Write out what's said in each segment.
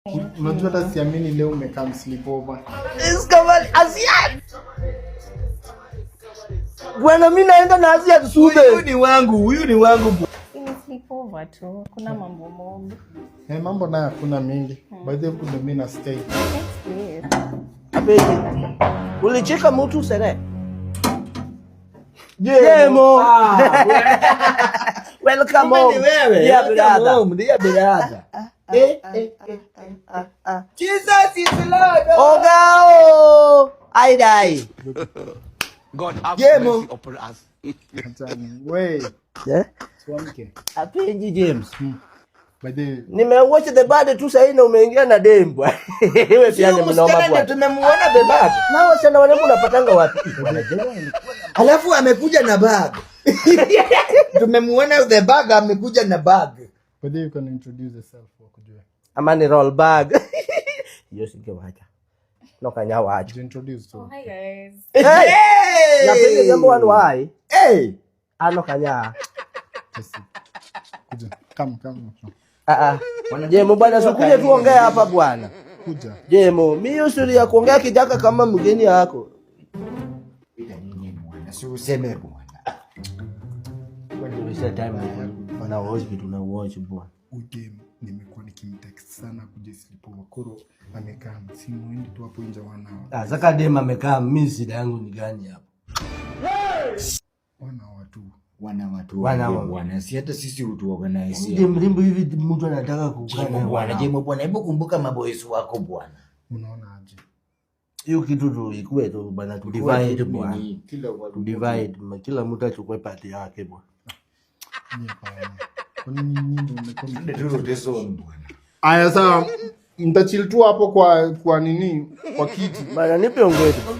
Unajua hata siamini leo umekaa sleepover. Is kama Asian. Bwana mimi naenda na Asian Sube. Huyu ni wangu. Ni sleepover tu. Kuna mambo mob. Mambo nayo hakuna mingi. By the way kuna mimi na stay. Apeje. Ulicheka mtu sere. Jemo. Welcome home. Ndia brother. Jesus is Lord. Ogao. I die. God have mercy upon us. Wewe. Yeah. Tuamke. Apeje James. By the way, Nimewatch the bad tu sasa na umeingia na dembwa. Wewe pia ni mnoma bwana. Tumemuona the bag. Nao sana wale unapatanga wapi? Alafu amekuja na bag. Tumemuona the bag amekuja na bag. by the way, you can introduce yourself kwa kujua. Amani roll bag. Hiyo singewacha. Nokanya wacha. You introduce to. Hi guys. Hey! Na pili jambo one why? Hey! Anokanya. Kuja. Come. Jemo bwana sikuje tuongee hapa bwana. Kuja. Jemo, mimi usuri ya kuongea kijaka kama mgeni yako. Ila nini bwana? Si useme bwana. When we say time na watch vitu na watch bwana. Game nimekuwa nikimtext sana kuja sleepover. Koro amekaa simu tu hapo nje wanao. Zaka dem amekaa mimi shida yangu ni gani hapo? Wana watu. Bwana. Si hata sisi utu organize. Ndio mlimbo hivi mtu anataka kukaa na Bwana. Jemo bwana, hebu kumbuka maboys wako bwana. Unaona aje? Hiyo kitu tu ikuwe tu bwana tu divide bwana. Kila watu Divide, kila mtu achukue part yake bwana. Kwa nini ndio umekuwa Ndio roteso bwana. aya sawa, mtachill tu hapo kwa nini? Kwa kiti. Bana nipe ongea tu.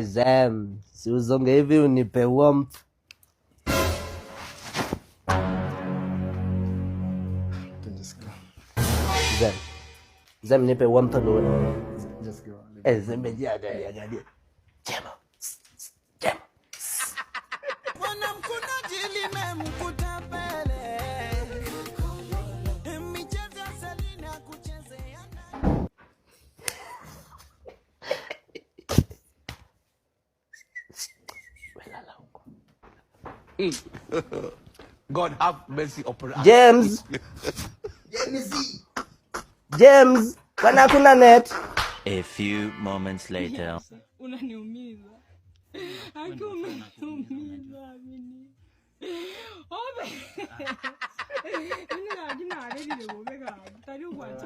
Zam, si uzonge hivi unipe warmth. Zam nipe warmth ndo. Just go. Zam jada ya gadi. Chema. Wana mkuna jili memkuta pele. Michezo ya Selina kuchezeana. God have mercy upon us. James, kana kuna net. A few moments later. Unaniumiza. Haki umeniumiza mimi. Obe. Nina ready ni bomeka. Tari uache.